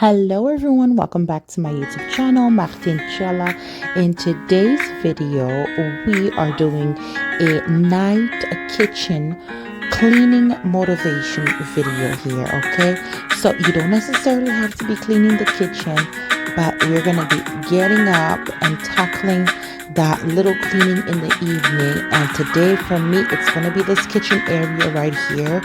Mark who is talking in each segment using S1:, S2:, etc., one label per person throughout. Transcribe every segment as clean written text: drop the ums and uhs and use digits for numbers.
S1: Hello everyone, welcome back to my YouTube channel, Martine Chiella. In today's video, we are doing a night kitchen cleaning motivation video here, okay? So you don't necessarily have to be cleaning the kitchen, but we're gonna be getting up and tackling that little cleaning in the evening. And today for me, it's gonna be this kitchen area right here.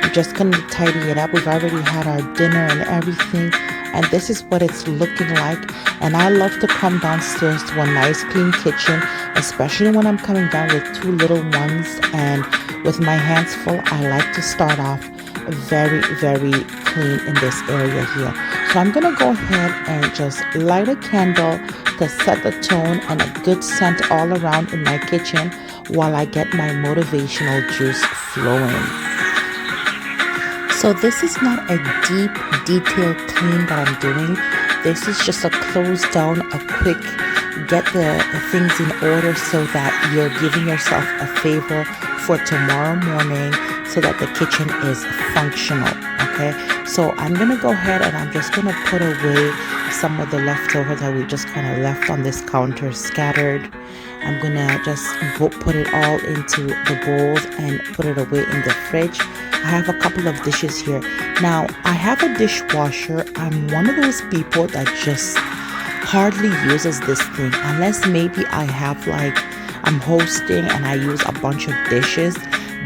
S1: I'm just gonna tidy it up. We've already had our dinner and everything, and this is what it's looking like. And I love to come downstairs to a nice clean kitchen, especially when I'm coming down with two little ones and with my hands full. I like to start off very clean in this area here. So I'm gonna go ahead and just light a candle to set the tone and a good scent all around in my kitchen while I get my motivational juice flowing. So this is not a deep, detailed clean that I'm doing. This is just a close down, a quick get the things in order so that you're giving yourself a favor for tomorrow morning so that the kitchen is functional, okay? So I'm going to go ahead and I'm just going to put away some of the leftover that we just kind of left on this counter scattered. I'm going to just put it all into the bowls and put it away in the fridge. I have a couple of dishes here. Now, I have a dishwasher. I'm one of those people that just hardly uses this thing unless maybe I have I'm hosting and I use a bunch of dishes,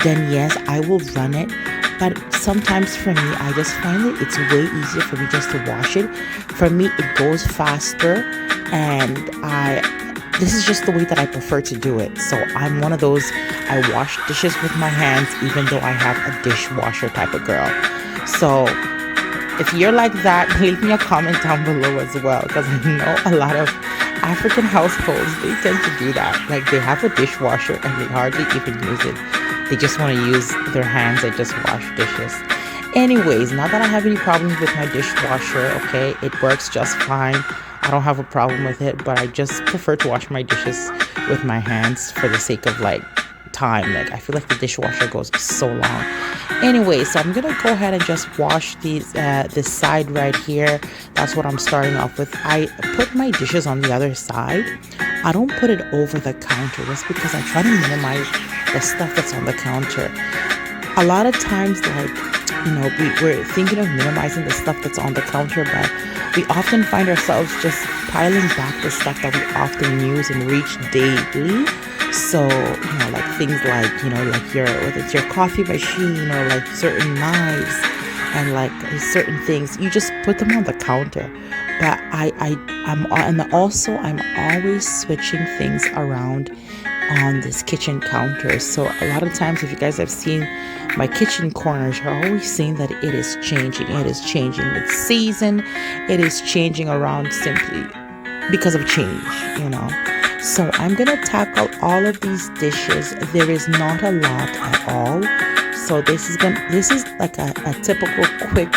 S1: then yes, I will run it. But sometimes for me, I just find that it's way easier for me just to wash it. For me, it goes faster, and this is just the way that I prefer to do it. So I'm one of those, I wash dishes with my hands even though I have a dishwasher type of girl. So if you're like that, leave me a comment down below as well, because I know a lot of African households, they tend to do that. Like, they have a dishwasher and they hardly even use it. They just want to use their hands and just wash dishes. Anyways, not that I have any problems with my dishwasher, okay? It works just fine. I don't have a problem with it, but I just prefer to wash my dishes with my hands for the sake of time. I feel like the dishwasher goes so long. Anyway, so I'm gonna go ahead and just wash this side right here. That's what I'm starting off with. I put my dishes on the other side. I don't put it over the counter just because I try to minimize the stuff that's on the counter. A lot of times, we're thinking of minimizing the stuff that's on the counter, but we often find ourselves just piling back the stuff that we often use and reach daily. So, things whether it's your coffee machine or certain knives and certain things, you just put them on the counter. But I'm always switching things around on this kitchen counter. So a lot of times, if you guys have seen my kitchen corners, you're always seeing that it is changing. It is changing with season. It is changing around simply because of change, So I'm going to tackle all of these dishes. There is not a lot at all. So this is like a typical quick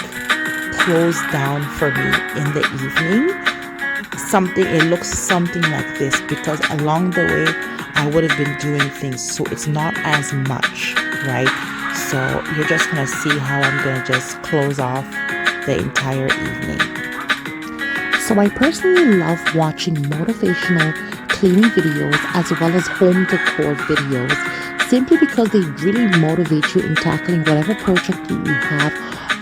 S1: close down for me in the evening. It looks something like this because along the way I would have been doing things, so it's not as much, right? So you're just going to see how I'm going to just close off the entire evening. So I personally love watching motivational cleaning videos as well as home decor videos, simply because they really motivate you in tackling whatever project you have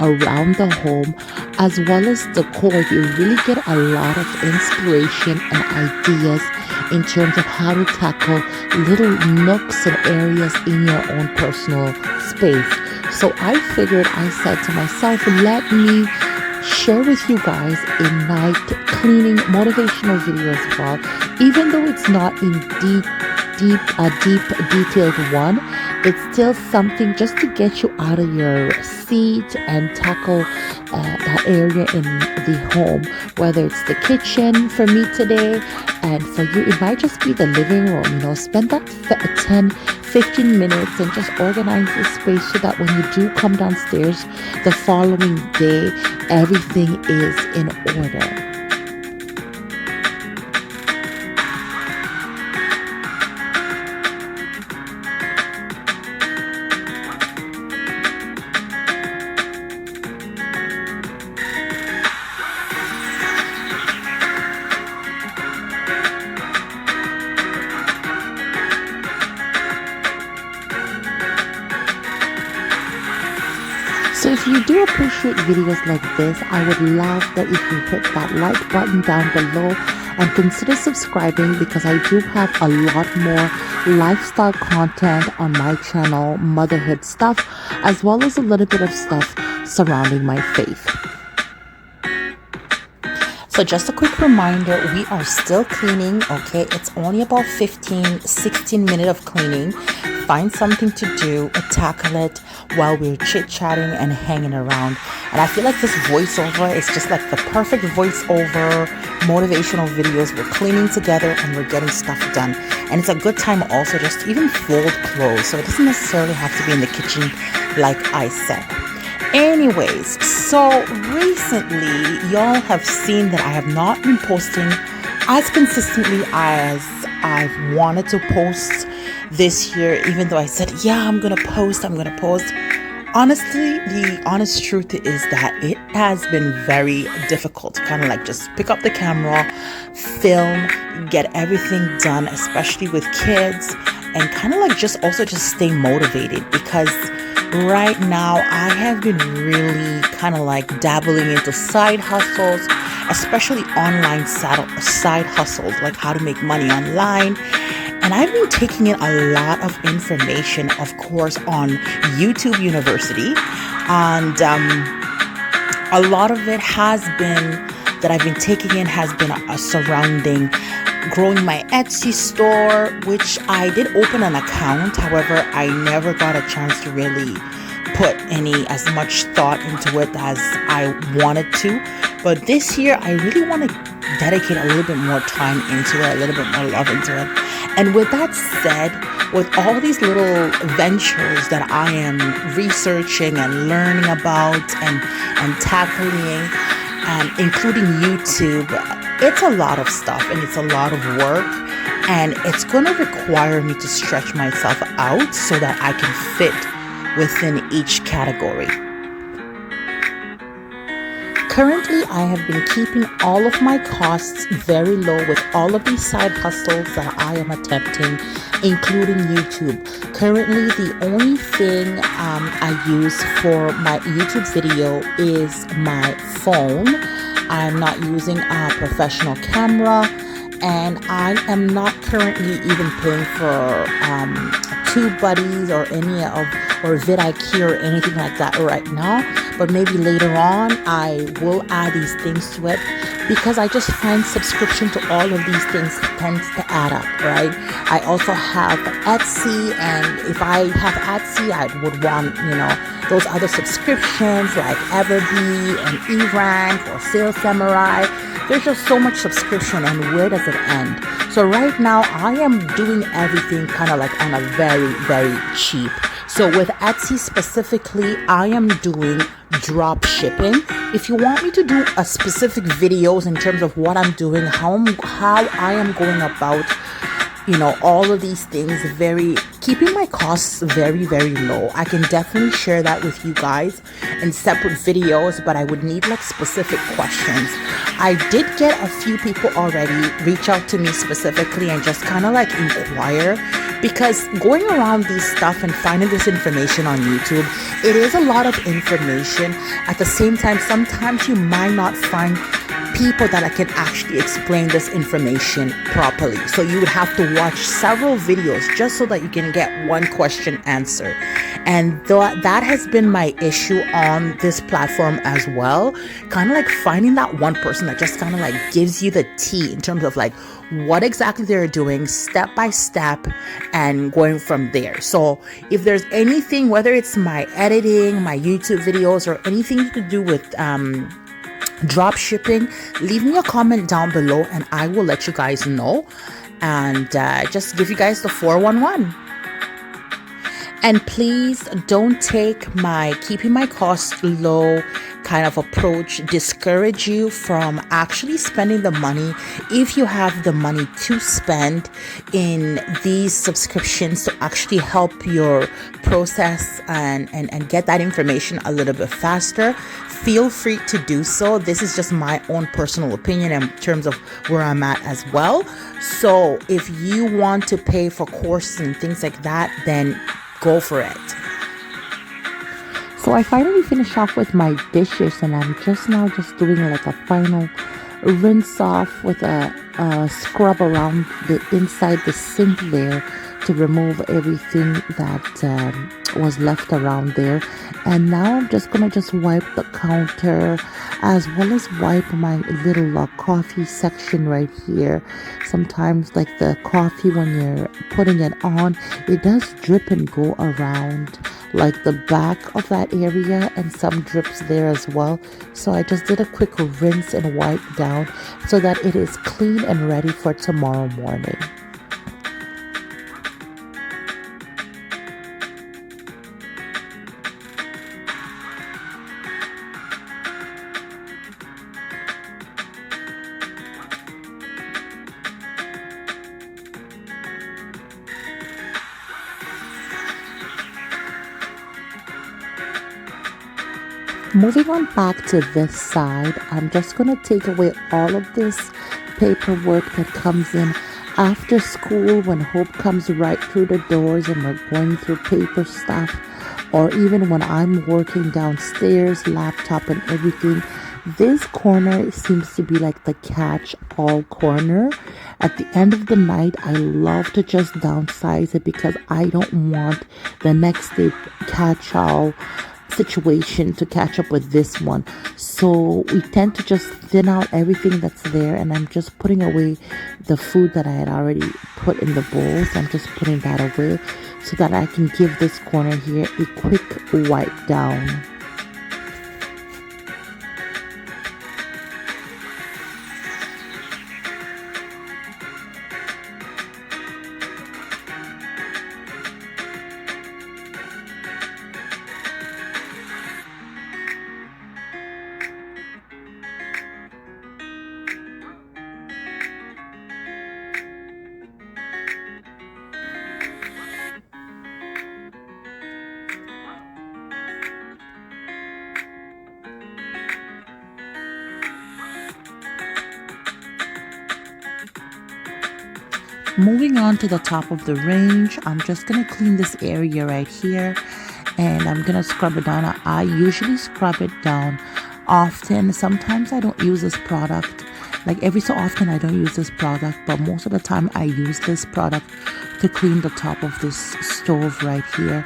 S1: around the home, as well as decor. You really get a lot of inspiration and ideas in terms of how to tackle little nooks and areas in your own personal space. So I said to myself, let me share with you guys a night cleaning motivational video as well. Even though it's not in deep detailed one, it's still something just to get you out of your seat and tackle that area in the home, whether it's the kitchen for me today, and for you it might just be the living room. Spend that 10-15 minutes and just organize the space so that when you do come downstairs the following day, everything is in order. If you do appreciate videos like this, I would love that if you hit that like button down below and consider subscribing, because I do have a lot more lifestyle content on my channel, motherhood stuff, as well as a little bit of stuff surrounding my faith. So just a quick reminder, we are still cleaning, okay? It's only about 16 minutes of cleaning. Find something to do, tackle it while we're chit-chatting and hanging around. And I feel like this voiceover is just like the perfect voiceover motivational videos. We're cleaning together and we're getting stuff done. And it's a good time also just to even fold clothes. So it doesn't necessarily have to be in the kitchen like I said. Anyways, so recently y'all have seen that I have not been posting as consistently as I've wanted to post this year, even though I said, yeah, I'm gonna post. Honestly, the honest truth is that it has been very difficult to kind of like just pick up the camera, film, get everything done, especially with kids, and kind of like just stay motivated, because right now I have been really kind of like dabbling into side hustles, especially online side hustles, like how to make money online. And I've been taking in a lot of information, of course, on YouTube University. And a lot of it has been that I've been taking in has been surrounding growing my Etsy store, which I did open an account. However, I never got a chance to really put as much thought into it as I wanted to. But this year, I really want to dedicate a little bit more time into it, a little bit more love into it. And with that said, with all these little ventures that I am researching and learning about and tackling, including YouTube, it's a lot of stuff and it's a lot of work, and it's going to require me to stretch myself out so that I can fit within each category. Currently, I have been keeping all of my costs very low with all of these side hustles that I am attempting, including YouTube. Currently, the only thing I use for my YouTube video is my phone. I'm not using a professional camera, and I am not currently even paying for TubeBuddies or vidIQ or anything like that right now. But maybe later on I will add these things to it, because I just find subscription to all of these things tends to add up, right? I also have Etsy, and if I have Etsy, I would want, those other subscriptions like Everbee and eRank or Sales Samurai. There's just so much subscription, and where does it end? So right now I am doing everything kind of like on a very, very cheap. So with Etsy specifically, I am doing drop shipping. If you want me to do a specific videos in terms of what I'm doing, how I am going about, all of these things, keeping my costs very, very low, I can definitely share that with you guys in separate videos, but I would need like specific questions. I did get a few people already reach out to me specifically and just kind of like inquire, because going around these stuff and finding this information on YouTube, it is a lot of information. At the same time, sometimes you might not find people that can actually explain this information properly. So you would have to watch several videos just so that you can get one question answered. And that has been my issue on this platform as well. Kind of like finding that one person that just kind of like gives you the tea in terms of like what exactly they're doing step by step and going from there. So if there's anything, whether it's my editing, my YouTube videos, or anything you could do with drop shipping, leave me a comment down below and I will let you guys know, and just give you guys the 411. And please don't take my keeping my costs low kind of approach discourage you from actually spending the money. If you have the money to spend in these subscriptions to actually help your process and get that information a little bit faster, feel free to do so. This is just my own personal opinion in terms of where I'm at as well. So if you want to pay for courses and things like that, then go for it. So I finally finished off with my dishes, and I'm just now just doing like a final rinse off with a scrub around the inside the sink there to remove everything that was left around there. And now I'm just gonna just wipe the counter as well as wipe my little coffee section right here. Sometimes like the coffee, when you're putting it on, it does drip and go around like the back of that area, and some drips there as well. So I just did a quick rinse and wipe down so that it is clean and ready for tomorrow morning. Moving on back to this side, I'm just going to take away all of this paperwork that comes in after school when Hope comes right through the doors and we're going through paper stuff, or even when I'm working downstairs, laptop and everything. This corner seems to be like the catch-all corner. At the end of the night, I love to just downsize it because I don't want the next day catch-all situation to catch up with this one. So we tend to just thin out everything that's there, and I'm just putting away the food that I had already put in the bowls. I'm just putting that away so that I can give this corner here a quick wipe down. Moving on to the top of the range, I'm just going to clean this area right here, and I'm going to scrub it down. I usually scrub it down often. Sometimes I don't use this product. Like every so often I don't use this product, but most of the time I use this product to clean the top of this stove right here.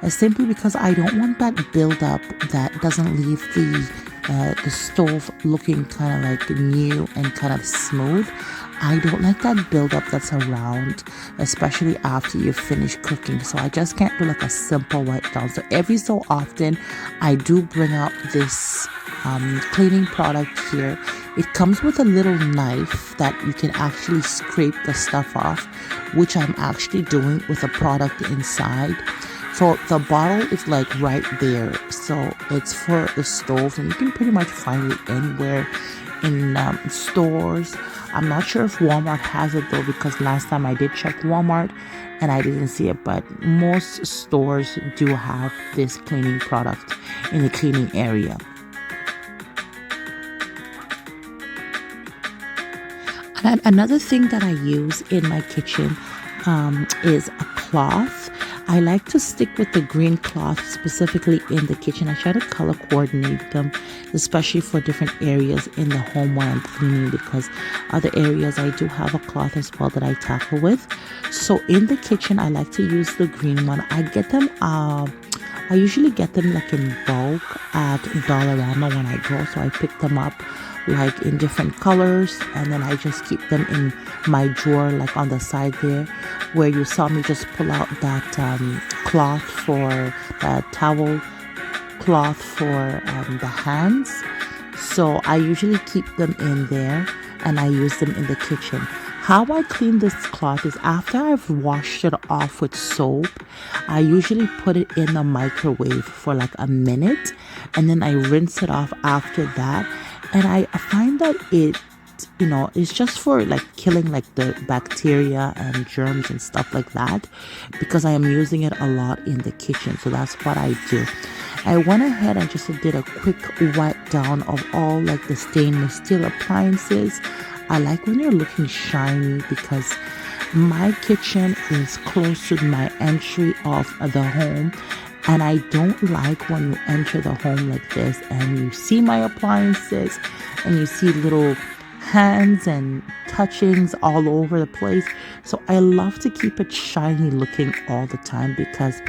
S1: Simply because I don't want that buildup that doesn't leave the stove looking kind of like new and kind of smooth. I don't like that buildup that's around, especially after you finish cooking. So I just can't do like a simple wipe down. So every so often, I do bring out this cleaning product here. It comes with a little knife that you can actually scrape the stuff off, which I'm actually doing with a product inside. So the bottle is like right there. So it's for the stove, and you can pretty much find it anywhere in stores. I'm not sure if Walmart has it though, because last time I did check Walmart and I didn't see it, but most stores do have this cleaning product in the cleaning area. And another thing that I use in my kitchen is a cloth. I like to stick with the green cloth specifically in the kitchen. I try to color coordinate them, especially for different areas in the home when I'm cleaning, because other areas I do have a cloth as well that I tackle with. So in the kitchen, I like to use the green one. I get them, I usually get them like in bulk at Dollarama when I go. So I pick them up like in different colors, and then I just keep them in my drawer like on the side there, where you saw me just pull out that cloth for towel cloth for the hands. So I usually keep them in there, and I use them in the kitchen. How I clean this cloth is after I've washed it off with soap, I usually put it in the microwave for like a minute, and then I rinse it off after that. And I find that it's just for like killing like the bacteria and germs and stuff like that, because I am using it a lot in the kitchen. So that's what I do. I went ahead and just did a quick wipe down of all like the stainless steel appliances. I like when they're looking shiny, because my kitchen is close to my entry of the home, And I don't like when you enter the home like this and you see my appliances and you see little hands and touchings all over the place. So I love to keep it shiny looking all the time because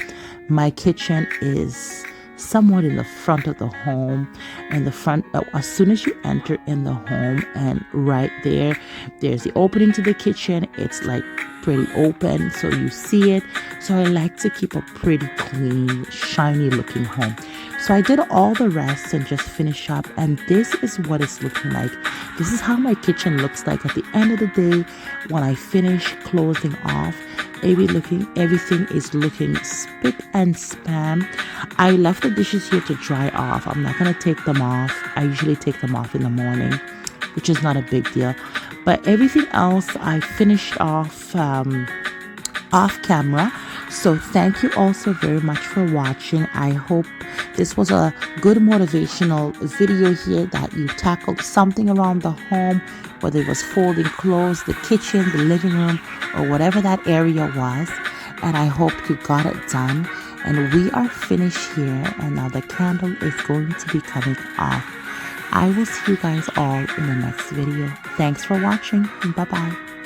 S1: my kitchen is somewhat in the front of the home, and the front as soon as you enter in the home, and right there's the opening to the kitchen. It's like pretty open, so you see it. So I like to keep a pretty clean, shiny looking home. So I did all the rest and just finish up, and this is what it's looking like. This is how my kitchen looks like at the end of the day when I finish closing off. Everything is looking spick and span. I left the dishes here to dry off. I'm not going to take them off. I usually take them off in the morning, which is not a big deal. But everything else I finished off off camera. So thank you all so very much for watching. I hope this was a good motivational video here, that you tackled something around the home, whether it was folding clothes, the kitchen, the living room, or whatever that area was. And I hope you got it done. And we are finished here, and now the candle is going to be coming off. I will see you guys all in the next video. Thanks for watching. Bye-bye.